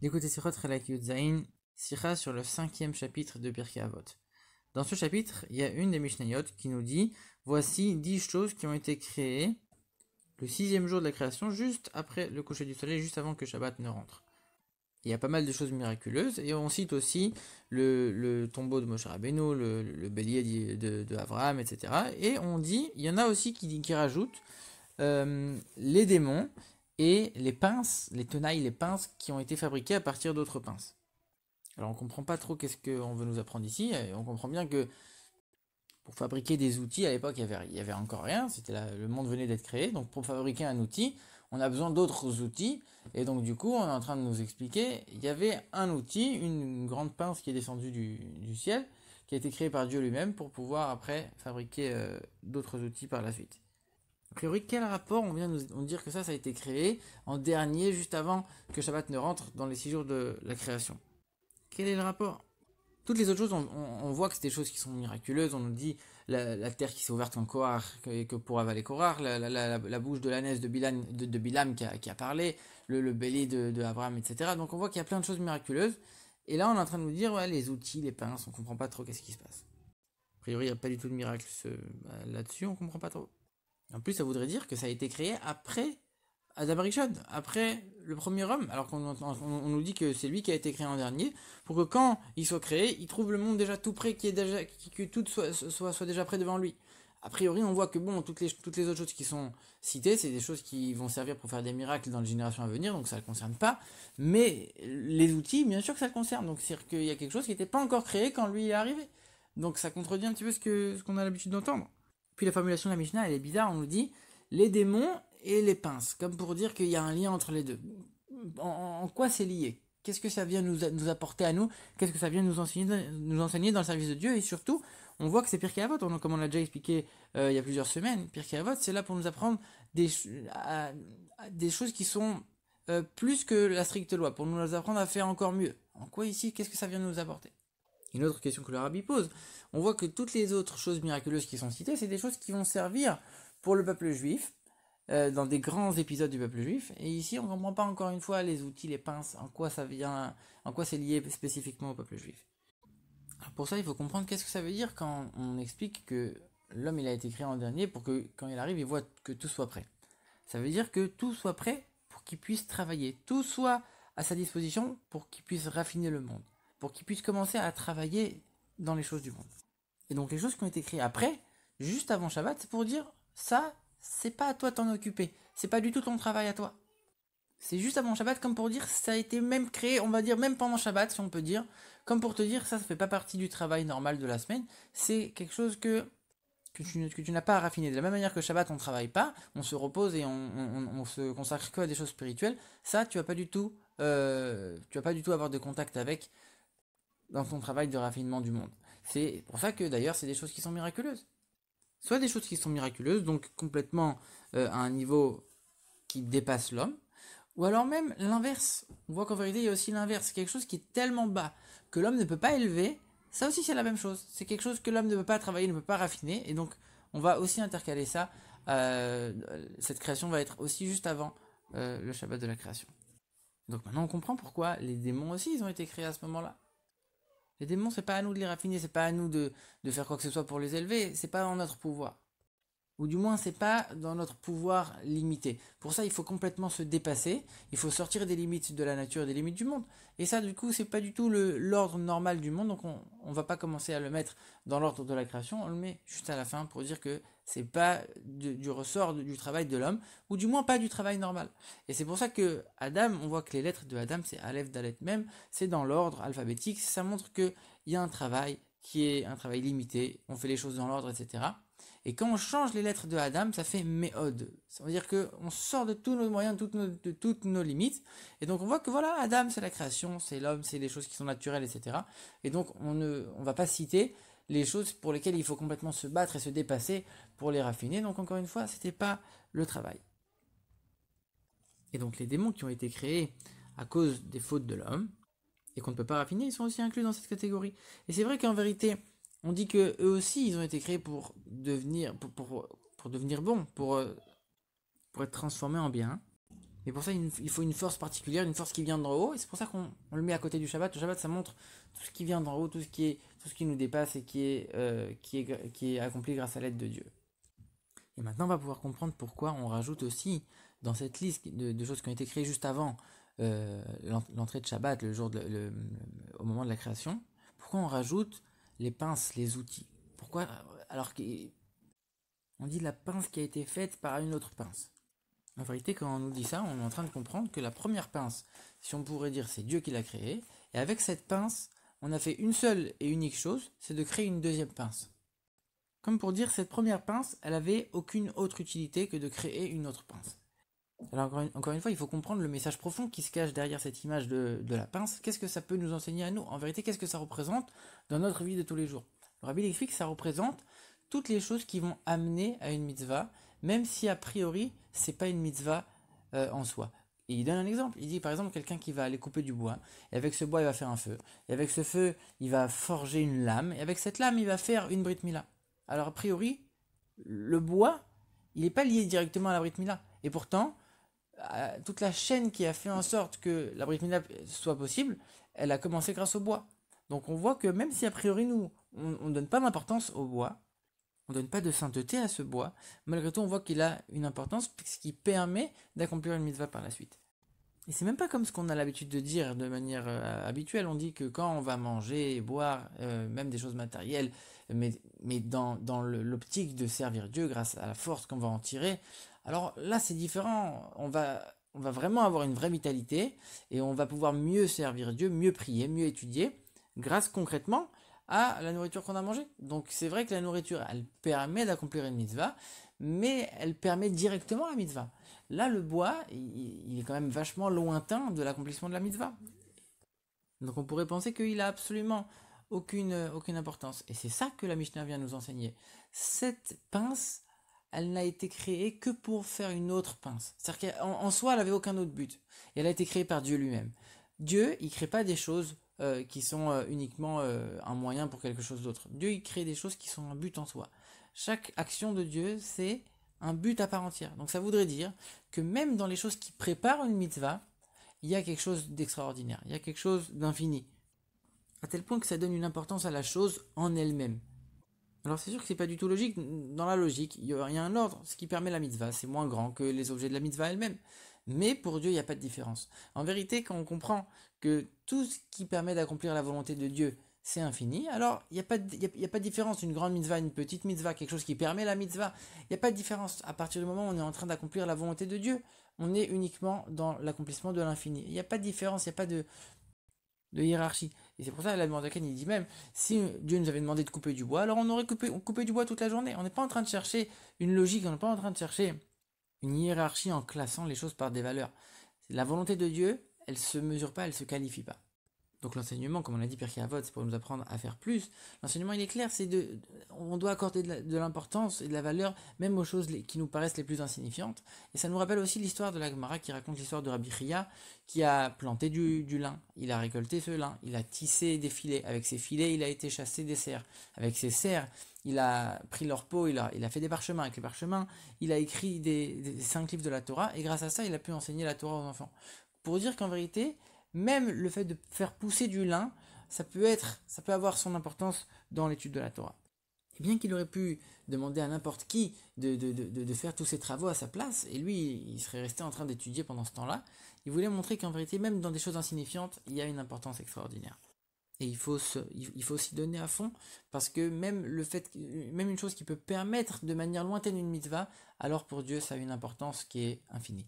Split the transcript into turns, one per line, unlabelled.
D'écouter Sichot Chelek Yud Zayin, Sicha sur le 5e chapitre de Pirkei Avot. Dans ce chapitre, il y a une des Mishnayot qui nous dit « Voici 10 choses qui ont été créées le 6e jour de la création, juste après le coucher du soleil, juste avant que Shabbat ne rentre. » Il y a pas mal de choses miraculeuses, et on cite aussi le tombeau de Moshe Rabbeinu, le bélier de Abraham, etc. Et on dit, il y en a aussi qui rajoutent les démons, et les pinces, les tenailles, les pinces qui ont été fabriquées à partir d'autres pinces. Alors on ne comprend pas trop qu'est-ce qu'on veut nous apprendre ici, et on comprend bien que pour fabriquer des outils, à l'époque il y avait encore rien, le monde venait d'être créé, donc pour fabriquer un outil, on a besoin d'autres outils, et donc du coup on est en train de nous expliquer, il y avait un outil, une grande pince qui est descendue du ciel, qui a été créée par Dieu lui-même pour pouvoir après fabriquer d'autres outils par la suite. A priori, quel rapport on vient nous dire que ça a été créé en dernier, juste avant que Shabbat ne rentre dans les 6 jours de la création? Quel est le rapport? Toutes les autres choses, on voit que c'est des choses qui sont miraculeuses. On nous dit la terre qui s'est ouverte en Korah, que pour avaler Korah, la bouche de l'ânesse de Bilam qui a parlé, le bélier de Abraham, etc. Donc on voit qu'il y a plein de choses miraculeuses. Et là, on est en train de nous dire, ouais, les outils, les pinces, on ne comprend pas trop qu'est-ce qui se passe. A priori, il n'y a pas du tout de miracle là-dessus, on ne comprend pas trop. En plus, ça voudrait dire que ça a été créé après Adam Rishon, après le premier homme, alors qu'on nous dit que c'est lui qui a été créé en dernier, pour que quand il soit créé, il trouve le monde déjà tout prêt, que tout soit déjà prêt devant lui. A priori, on voit que bon, toutes les autres choses qui sont citées, c'est des choses qui vont servir pour faire des miracles dans les générations à venir, donc ça ne le concerne pas. Mais les outils, bien sûr que ça le concerne. Donc c'est-à-dire qu'il y a quelque chose qui n'était pas encore créé quand lui est arrivé. Donc ça contredit un petit peu ce qu'on a l'habitude d'entendre. Puis la formulation de la Mishnah, elle est bizarre, on nous dit les démons et les pinces, comme pour dire qu'il y a un lien entre les deux. En quoi c'est lié? Qu'est-ce que ça vient nous apporter à nous? Qu'est-ce que ça vient nous enseigner dans le service de Dieu? Et surtout, on voit que c'est Pirkei Avot, comme on l'a déjà expliqué il y a plusieurs semaines. Pirkei Avot, c'est là pour nous apprendre des choses qui sont plus que la stricte loi, pour nous apprendre à faire encore mieux. En quoi ici, qu'est-ce que ça vient nous apporter? Une autre question que le rabbi pose, on voit que toutes les autres choses miraculeuses qui sont citées, c'est des choses qui vont servir pour le peuple juif, dans des grands épisodes du peuple juif, et ici on ne comprend pas encore une fois les outils, les pinces, en quoi c'est lié spécifiquement au peuple juif. Alors pour ça, il faut comprendre qu'est-ce que ça veut dire quand on explique que l'homme il a été créé en dernier pour que quand il arrive, il voit que tout soit prêt. Ça veut dire que tout soit prêt pour qu'il puisse travailler, tout soit à sa disposition pour qu'il puisse raffiner le monde, pour qu'il puisse commencer à travailler dans les choses du monde. Et donc les choses qui ont été créées après, juste avant Shabbat, c'est pour dire ça, c'est pas à toi de t'en occuper, c'est pas du tout ton travail à toi. C'est juste avant Shabbat, comme pour dire ça a été même créé, on va dire même pendant Shabbat, si on peut dire, comme pour te dire ça fait pas partie du travail normal de la semaine, c'est quelque chose que tu n'as pas à raffiner. De la même manière que Shabbat, on ne travaille pas, on se repose et on se consacre que à des choses spirituelles, ça, tu vas pas du tout avoir de contact avec dans ton travail de raffinement du monde. C'est pour ça que d'ailleurs, c'est des choses qui sont miraculeuses. Soit des choses qui sont miraculeuses, donc complètement à un niveau qui dépasse l'homme, ou alors même l'inverse. On voit qu'en vérité, il y a aussi l'inverse. Quelque chose qui est tellement bas que l'homme ne peut pas élever, ça aussi c'est la même chose. C'est quelque chose que l'homme ne peut pas travailler, ne peut pas raffiner, et donc on va aussi intercaler ça. Cette création va être aussi juste avant le Shabbat de la création. Donc maintenant on comprend pourquoi les démons aussi ils ont été créés à ce moment-là. Les démons, c'est pas à nous de les raffiner, c'est pas à nous de faire quoi que ce soit pour les élever, c'est pas dans notre pouvoir. Ou du moins, c'est pas dans notre pouvoir limité. Pour ça, il faut complètement se dépasser, il faut sortir des limites de la nature et des limites du monde. Et ça, du coup, c'est pas du tout l'ordre normal du monde, donc on va pas commencer à le mettre dans l'ordre de la création, on le met juste à la fin pour dire que c'est pas du ressort du travail de l'homme, ou du moins pas du travail normal. Et c'est pour ça que Adam, on voit que les lettres de Adam, c'est Aleph, Dalet, Mem, c'est dans l'ordre alphabétique, ça montre qu'il y a un travail qui est un travail limité, on fait les choses dans l'ordre, etc. Et quand on change les lettres de Adam, ça fait Méod. Ça veut dire qu'on sort de tous nos moyens, de toutes nos limites. Et donc on voit que voilà, Adam c'est la création, c'est l'homme, c'est les choses qui sont naturelles, etc. Et donc on va pas citer les choses pour lesquelles il faut complètement se battre et se dépasser pour les raffiner. Donc encore une fois, c'était pas le travail. Et donc les démons qui ont été créés à cause des fautes de l'homme, et qu'on ne peut pas raffiner, ils sont aussi inclus dans cette catégorie. Et c'est vrai qu'en vérité, on dit que eux aussi, ils ont été créés pour devenir, pour devenir bons, pour être transformés en bien. Mais pour ça, il faut une force particulière, une force qui vient d'en haut, et c'est pour ça qu'on le met à côté du Shabbat. Le Shabbat, ça montre tout ce qui vient d'en haut, tout ce qui nous dépasse et qui est accompli grâce à l'aide de Dieu. Et maintenant, on va pouvoir comprendre pourquoi on rajoute aussi dans cette liste de choses qui ont été créées juste avant l'entrée de Shabbat, au moment de la création, pourquoi on rajoute les pinces, les outils. Pourquoi, alors qu'on dit la pince qui a été faite par une autre pince. En vérité, quand on nous dit ça, on est en train de comprendre que la première pince, si on pourrait dire, c'est Dieu qui l'a créée, et avec cette pince, on a fait une seule et unique chose, c'est de créer une deuxième pince. Comme pour dire, cette première pince, elle avait aucune autre utilité que de créer une autre pince. Alors encore une fois, il faut comprendre le message profond qui se cache derrière cette image de la pince. Qu'est-ce que ça peut nous enseigner à nous? En vérité, qu'est-ce que ça représente dans notre vie de tous les jours? Le Rabbi explique que ça représente toutes les choses qui vont amener à une mitzvah, même si a priori, c'est pas une mitzvah en soi. Et il donne un exemple. Il dit par exemple quelqu'un qui va aller couper du bois, et avec ce bois, il va faire un feu. Et avec ce feu, il va forger une lame, et avec cette lame, il va faire une brit mila. Alors a priori, le bois, il n'est pas lié directement à la brit mila. Et pourtant, toute la chaîne qui a fait en sorte que la brit mila soit possible, elle a commencé grâce au bois. Donc on voit que même si a priori nous, on ne donne pas d'importance au bois, on ne donne pas de sainteté à ce bois, malgré tout on voit qu'il a une importance, ce qui permet d'accomplir une mitzvah par la suite. Et c'est même pas comme ce qu'on a l'habitude de dire de manière habituelle. On dit que quand on va manger et boire, même des choses matérielles, mais dans l'optique de servir Dieu grâce à la force qu'on va en tirer, alors là c'est différent. On va vraiment avoir une vraie vitalité et on va pouvoir mieux servir Dieu, mieux prier, mieux étudier, grâce concrètement à la nourriture qu'on a mangée. Donc c'est vrai que la nourriture, elle permet d'accomplir une mitzvah, mais elle permet directement la mitzvah. Là, le bois, il est quand même vachement lointain de l'accomplissement de la mitzvah. Donc on pourrait penser qu'il a absolument aucune importance. Et c'est ça que la Mishnah vient nous enseigner. Cette pince, elle n'a été créée que pour faire une autre pince. C'est-à-dire qu'en soi, elle n'avait aucun autre but. Et elle a été créée par Dieu lui-même. Dieu, il ne crée pas des choses qui sont uniquement un moyen pour quelque chose d'autre. Dieu, il crée des choses qui sont un but en soi. Chaque action de Dieu, c'est un but à part entière. Donc ça voudrait dire que même dans les choses qui préparent une mitzvah, il y a quelque chose d'extraordinaire, il y a quelque chose d'infini. À tel point que ça donne une importance à la chose en elle-même. Alors c'est sûr que c'est pas du tout logique. Dans la logique, il y a un ordre. Ce qui permet la mitzvah, c'est moins grand que les objets de la mitzvah elle-même. Mais pour Dieu, il n'y a pas de différence. En vérité, quand on comprend que tout ce qui permet d'accomplir la volonté de Dieu, c'est infini, alors il n'y a pas de différence. Une grande mitzvah, une petite mitzvah, quelque chose qui permet la mitzvah, il n'y a pas de différence. À partir du moment où on est en train d'accomplir la volonté de Dieu, on est uniquement dans l'accomplissement de l'infini. Il n'y a pas de différence, il n'y a pas de hiérarchie. Et c'est pour ça que la Mordaken, il dit même, si Dieu nous avait demandé de couper du bois, alors on aurait coupé du bois toute la journée. On n'est pas en train de chercher une logique, on n'est pas en train de chercher une hiérarchie en classant les choses par des valeurs. La volonté de Dieu, elle se mesure pas, elle se qualifie pas. Donc l'enseignement, comme on l'a dit, Pirkei Avot, c'est pour nous apprendre à faire plus. L'enseignement, il est clair, on doit accorder de l'importance et de la valeur, même aux choses qui nous paraissent les plus insignifiantes. Et ça nous rappelle aussi l'histoire de la Gemara qui raconte l'histoire de Rabbi Chia, qui a planté du lin. Il a récolté ce lin, il a tissé des filets. Avec ces filets, il a été chasser des cerfs. Avec ces cerfs, il a pris leur peau, il a fait des parchemins. Avec les parchemins, il a écrit des 5 livres de la Torah. Et grâce à ça, il a pu enseigner la Torah aux enfants. Pour dire qu'en vérité, même le fait de faire pousser du lin, ça peut avoir son importance dans l'étude de la Torah. Et bien qu'il aurait pu demander à n'importe qui de faire tous ces travaux à sa place, et lui, il serait resté en train d'étudier pendant ce temps-là, il voulait montrer qu'en vérité, même dans des choses insignifiantes, il y a une importance extraordinaire. Et il faut s'y donner à fond, parce que même une chose qui peut permettre de manière lointaine une mitzvah, alors pour Dieu, ça a une importance qui est infinie.